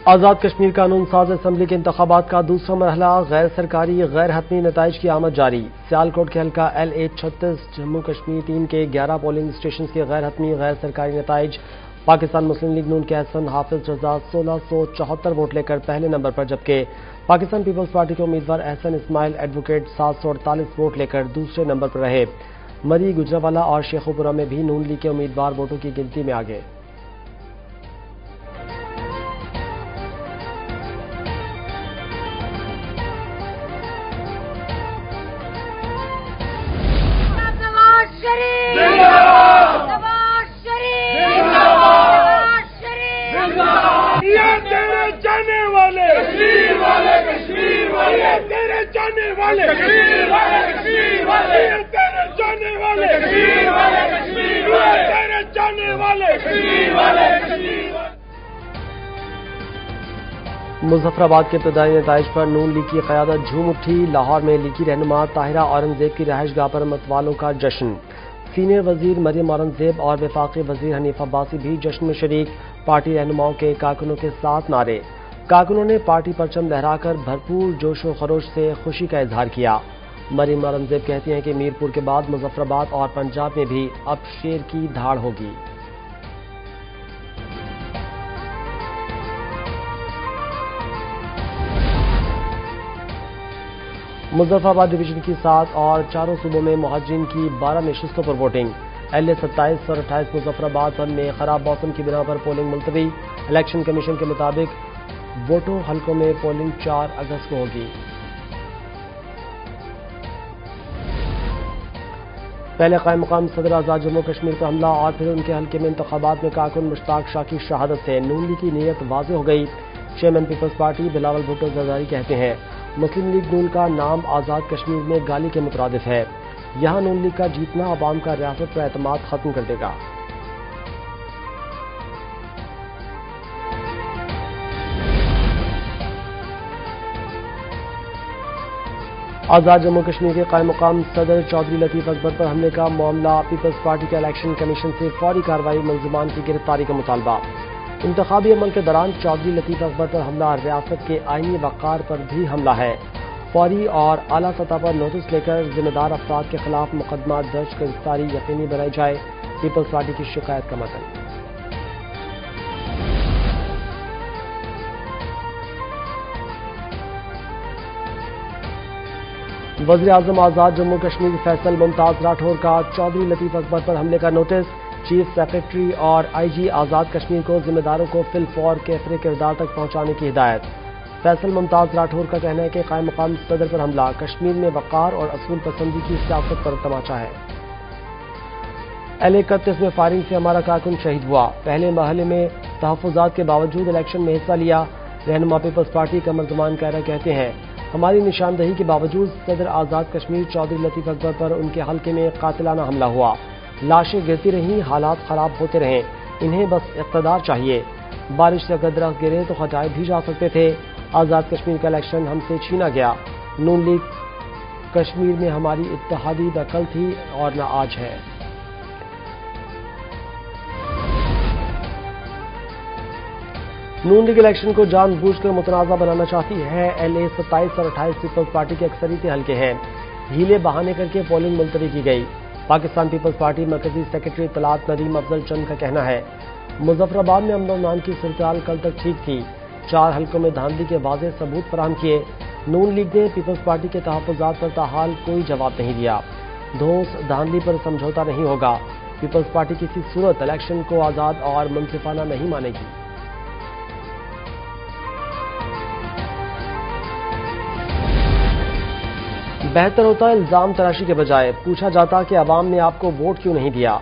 آزاد کشمیر قانون ساز اسمبلی کے انتخابات کا دوسرا مرحلہ غیر سرکاری غیر حتمی نتائج کی آمد جاری۔ سیالکوٹ کے حلقہ LA-36 جموں کشمیر 3 کے 11 پولنگ اسٹیشنز کے غیر حتمی غیر سرکاری نتائج۔ پاکستان مسلم لیگ نون کے احسن حافظ رضا 1674 ووٹ لے کر پہلے نمبر پر، جبکہ پاکستان پیپلز پارٹی کے امیدوار احسن اسماعیل ایڈوکیٹ 748 ووٹ لے کر دوسرے نمبر پر رہے۔ مری، گجرانوالہ اور شیخوپورہ میں بھی نون لیگ کے امیدوار ووٹوں کی گنتی میں آگے۔ مظفر آباد کے ابتدائی نتائج پر نون لیگ کی قیادت جھوم اٹھی۔ لاہور میں لیگی رہنما طاہرہ اورنگزیب کی رہائش گاہ پر متوالوں کا جشن۔ سینئر وزیر مریم اورنگزیب اور وفاقی وزیر حنیف عباسی بھی جشن میں شریک۔ پارٹی رہنماؤں کے کارکنوں کے ساتھ نعرے۔ کارکنوں نے پارٹی پرچم لہرا کر بھرپور جوش و خروش سے خوشی کا اظہار کیا۔ مریم اورنگزیب کہتی ہیں کہ میرپور کے بعد مظفر آباد اور پنجاب میں بھی اب شیر کی دھاڑ ہوگی۔ مظفر آباد ڈویژن کی 7 اور چاروں صوبوں میں مہاجرین کی 12 نشستوں پر ووٹنگ۔ LA-27 اور 28 مظفر آباد میں خراب موسم کی بنا پر پولنگ ملتوی۔ الیکشن کمیشن کے مطابق ووٹوں حلقوں میں پولنگ 4 اگست کو ہوگی۔ پہلے قائم مقام صدر آزاد جموں کشمیر پر حملہ اور پھر ان کے حلقے میں انتخابات میں کارکن مشتاق شاہ کی شہادت سے نون لیگ کی نیت واضح ہو گئی۔ Chairman Peoples Party Bilawal Bhutto Zardari کہتے ہیں مسلم لیگ نون کا نام آزاد کشمیر میں گالی کے مترادف ہے۔ یہاں نون لیگ کا جیتنا عوام کا ریاست پر اعتماد ختم کر دے گا۔ آزاد جموں کشمیر کے قائم مقام صدر چودھری لطیف اکبر پر حملے کا معاملہ، پیپلز پارٹی کے الیکشن کمیشن سے فوری کارروائی، ملزمان کی گرفتاری کا مطالبہ۔ انتخابی عمل کے دوران چودھری لطیف اکبر پر حملہ ریاست کے آئینی وقار پر بھی حملہ ہے۔ فوری اور اعلیٰ سطح پر نوٹس لے کر ذمہ دار افراد کے خلاف مقدمہ درج، گرفتاری یقینی بنائی جائے، پیپلز پارٹی کی شکایت کا متن۔ وزیر اعظم آزاد جموں کشمیر فیصل ممتاز راٹھور کا چودھری لطیف اکبر پر حملے کا نوٹس۔ چیف سیکرٹری اور IG آزاد کشمیر کو ذمہ داروں کو فی الفور کیفر کردار تک پہنچانے کی ہدایت۔ فیصل ممتاز راٹھور کا کہنا ہے کہ قائم مقام صدر پر حملہ کشمیر میں وقار اور اصول پسندی کی سیاست پر تماچا ہے۔ LA-31 میں فائرنگ سے ہمارا کارکن شہید ہوا۔ پہلے مرحلے میں تحفظات کے باوجود الیکشن میں حصہ لیا۔ رہنما پیپلز پارٹی قمر زمان کہرا کہتے ہیں ہماری نشاندہی کے باوجود صدر آزاد کشمیر چودھری لطیف اکبر پر ان کے حلقے میں قاتلانہ حملہ ہوا۔ لاشیں گرتی رہیں، حالات خراب ہوتے رہیں، انہیں بس اقتدار چاہیے۔ بارش سے اگر درخت گرے تو ہٹائے بھی جا سکتے تھے۔ آزاد کشمیر کا الیکشن ہم سے چھینا گیا۔ نون لیگ کشمیر میں ہماری اتحادی نہ کل تھی اور نہ آج ہے۔ نون لیگ الیکشن کو جان بوجھ کر متنازع بنانا چاہتی ہے۔ LA-27 اور 28 پیپلز پارٹی کے اکثریتی حلقے ہیں۔ ہیلے بہانے کر کے پولنگ ملتوی کی گئی۔ پاکستان پیپلز پارٹی مرکزی سیکرٹری اطلاعات ندیم افضل چند کا کہنا ہے مظفر آباد میں امن و امان کی صورتحال کل تک ٹھیک تھی، 4 حلقوں میں دھاندلی کے واضح ثبوت فراہم کیے۔ نون لیگ نے پیپلز پارٹی کے تحفظات پر تاحال کوئی جواب نہیں دیا۔ دھونس دھاندلی پر سمجھوتہ نہیں ہوگا۔ پیپلز پارٹی کسی صورت الیکشن کو آزاد اور منصفانہ نہیں مانے گی۔ بہتر ہوتا الزام تراشی کے بجائے پوچھا جاتا کہ عوام نے آپ کو ووٹ کیوں نہیں دیا۔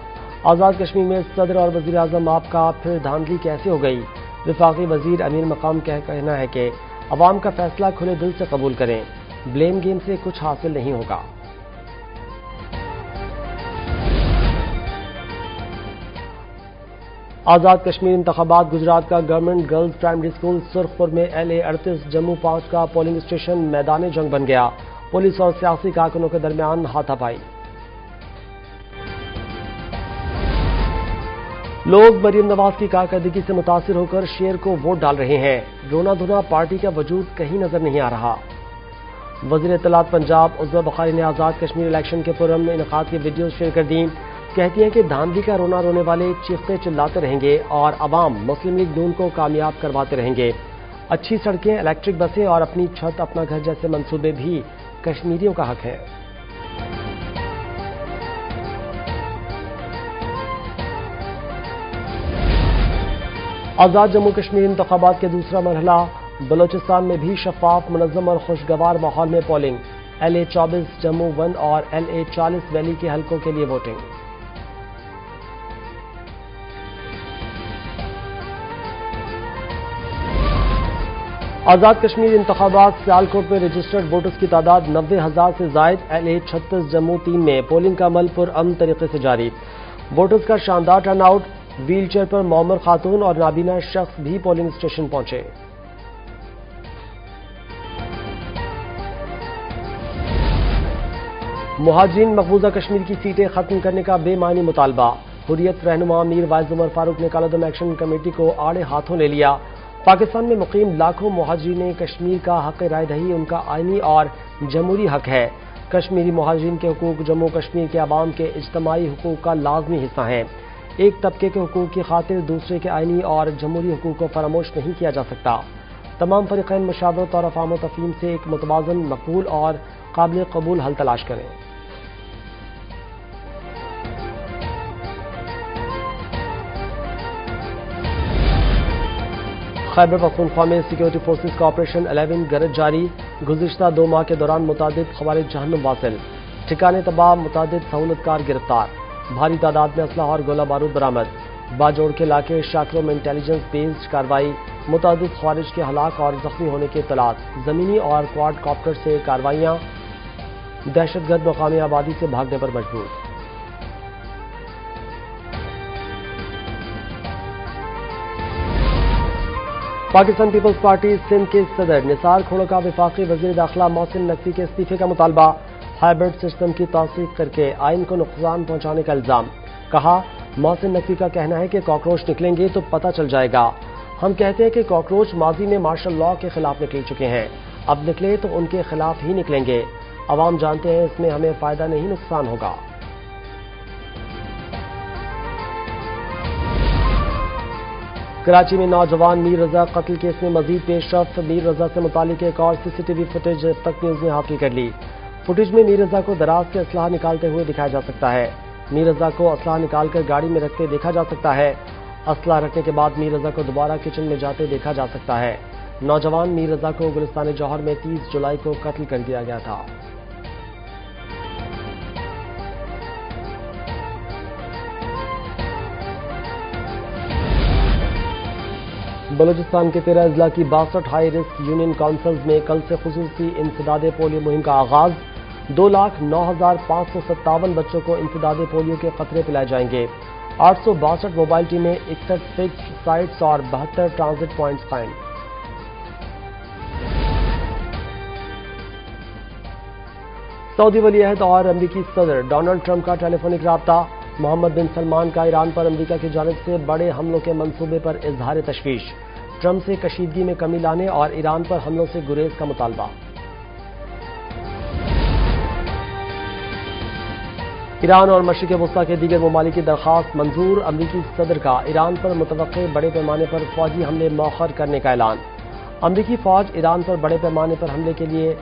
آزاد کشمیر میں صدر اور وزیر اعظم آپ کا پھر دھاندلی کیسے ہو گئی؟ وفاقی وزیر امیر مقام کا کہنا ہے کہ عوام کا فیصلہ کھلے دل سے قبول کریں، بلیم گیم سے کچھ حاصل نہیں ہوگا۔ آزاد کشمیر انتخابات گجرات کا گورنمنٹ گرلز پرائمری اسکول سرخپور میں LA-38 جموں 5 کا پولنگ اسٹیشن میدان جنگ بن گیا۔ پولیس اور سیاسی کارکنوں کے درمیان ہاتھا پائی۔ لوگ مریم نواز کی کارکردگی سے متاثر ہو کر شیر کو ووٹ ڈال رہے ہیں، رونا دھونا پارٹی کا وجود کہیں نظر نہیں آ رہا۔ وزیر اطلاعات پنجاب عزوہ بخاری نے آزاد کشمیر الیکشن کے پرامن انعقاد کی ویڈیوز شیئر کر دیں، کہتی ہیں کہ دھاندلی کا رونا رونے والے چیختے چلاتے رہیں گے اور عوام مسلم لیگ نون کو کامیاب کرواتے رہیں گے۔ اچھی سڑکیں، الیکٹرک بسیں اور اپنی چھت اپنا گھر جیسے منصوبے بھی کشمیریوں کا حق ہے۔ آزاد جموں کشمیر انتخابات کے دوسرا مرحلہ بلوچستان میں بھی شفاف، منظم اور خوشگوار ماحول میں پولنگ، LA 24 جموں 1 اور LA 40 ویلی کے حلقوں کے لیے ووٹنگ۔ آزاد کشمیر انتخابات سیالکوٹ میں رجسٹرڈ ووٹرز کی تعداد 90,000 سے زائد، LA 36 جموں 3 میں پولنگ کا عمل پرامن طریقے سے جاری۔ ووٹرز کا شاندار ٹرن آؤٹ، ویل چیئر پر معمر خاتون اور نابینا شخص بھی پولنگ اسٹیشن پہنچے۔ مہاجرین مقبوضہ کشمیر کی سیٹیں ختم کرنے کا بے معنی مطالبہ، حریت رہنما میر وائز عمر فاروق نے کالعدم ایکشن کمیٹی کو آڑے ہاتھوں لے لیا۔ پاکستان میں مقیم لاکھوں مہاجرین کشمیر کا حق رائے دہی ان کا آئینی اور جمہوری حق ہے۔ کشمیری مہاجرین کے حقوق جموں کشمیر کے عوام کے اجتماعی حقوق کا لازمی حصہ ہیں۔ ایک طبقے کے حقوق کی خاطر دوسرے کے آئینی اور جمہوری حقوق کو فراموش نہیں کیا جا سکتا۔ تمام فریقین مشاورت اور افہام و تفہیم سے ایک متوازن، مقبول اور قابل قبول حل تلاش کریں۔ خیبر پختونخوا میں سیکیورٹی فورسز کا آپریشن 11 گرج جاری، گزشتہ 2 ماہ کے دوران متعدد خوارج جہنم واصل، ٹھکانے تباہ، متعدد سہولت کار گرفتار، بھاری تعداد میں اسلحہ اور گولہ بارود برآمد، باجوڑ کے علاقے شاکروں میں انٹیلیجنس بیسڈ کارروائی، متعدد خوارج کے ہلاک اور زخمی ہونے کے اطلاعات، زمینی اور کوارڈ کاپٹر سے کارروائیاں، دہشت گرد مقامی آبادی سے بھاگنے پر مجبور۔ پاکستان پیپلز پارٹی سندھ کے صدر نثار کھوڑا کا وفاقی وزیر داخلہ محسن نقوی کے استعفے کا مطالبہ، ہائبرڈ سسٹم کی توثیق کر کے آئین کو نقصان پہنچانے کا الزام، کہا محسن نقوی کا کہنا ہے کہ کاکروچ نکلیں گے تو پتہ چل جائے گا، ہم کہتے ہیں کہ کاکروچ ماضی میں مارشل لاء کے خلاف نکل چکے ہیں، اب نکلے تو ان کے خلاف ہی نکلیں گے، عوام جانتے ہیں اس میں ہمیں فائدہ نہیں نقصان ہوگا۔ کراچی میں نوجوان میر رضا قتل کیس میں مزید پیش رفت، میر رضا سے متعلق ایک اور CCTV فوٹیج اب تک نیوز نے حاصل کر لی۔ فوٹیج میں میر رضا کو دراز سے اسلحہ نکالتے ہوئے دکھایا جا سکتا ہے، میر رضا کو اسلحہ نکال کر گاڑی میں رکھتے دیکھا جا سکتا ہے، اسلحہ رکھنے کے بعد میر رضا کو دوبارہ کچن میں جاتے دیکھا جا سکتا ہے۔ نوجوان میر رضا کو گلستان جوہر میں 30 جولائی کو قتل کر دیا گیا تھا۔ بلوچستان کے 13 اضلاع کی 62 ہائی رسک یونین کونسلز میں کل سے خصوصی انسداد پولیو مہم کا آغاز، 2,09,557 بچوں کو انسداد پولیو کے قطرے پلائے جائیں گے، 862 موبائل ٹیمیں، 61 فکس سائٹس اور 72 ٹرانزٹ پوائنٹس قائم۔ سعودی ولی عہد اور امریکی صدر ڈونلڈ ٹرمپ کا ٹیلی فونک رابطہ، محمد بن سلمان کا ایران پر امریکہ کی جانب سے بڑے حملوں کے منصوبے پر اظہار تشویش، ٹرمپ سے کشیدگی میں کمی لانے اور ایران پر حملوں سے گریز کا مطالبہ۔ ایران اور مشرق وسطی کے دیگر ممالک کی درخواست منظور، امریکی صدر کا ایران پر متوقع بڑے پیمانے پر فوجی حملے مؤخر کرنے کا اعلان، امریکی فوج ایران پر بڑے پیمانے پر حملے کے لیے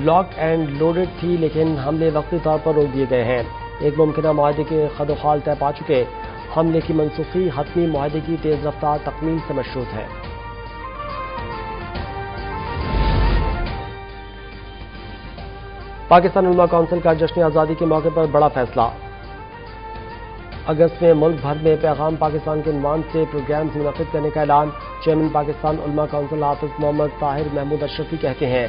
لاک اینڈ لوڈڈ تھی، لیکن حملے وقتی طور پر روک دیے گئے ہیں، ایک ممکنہ معاہدے کے خد و خال طے پا چکے، حملے کی منسوخی حتمی معاہدے کی تیز رفتار تکمیل سے مشروط ہے۔ پاکستان علماء کونسل کا جشن آزادی کے موقع پر بڑا فیصلہ، اگست میں ملک بھر میں پیغام پاکستان کے عنوان سے پروگرامز منعقد کرنے کا اعلان، چیئرمین پاکستان علماء کونسل حافظ محمد طاہر محمود اشرفی کہتے ہیں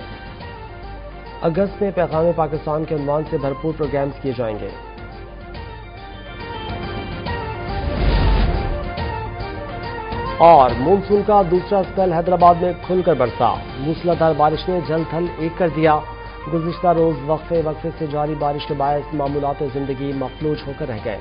اگست میں پیغام پاکستان کے عنوان سے بھرپور پروگرامز کیے جائیں گے۔ اور مونسون کا دوسرا اسپیل حیدرآباد میں کھل کر برسا، موسلادھار بارش نے جل تھل ایک کر دیا، گزشتہ روز وقفے سے جاری بارش کے باعث معمولات زندگی مفلوج ہو کر رہ گئے۔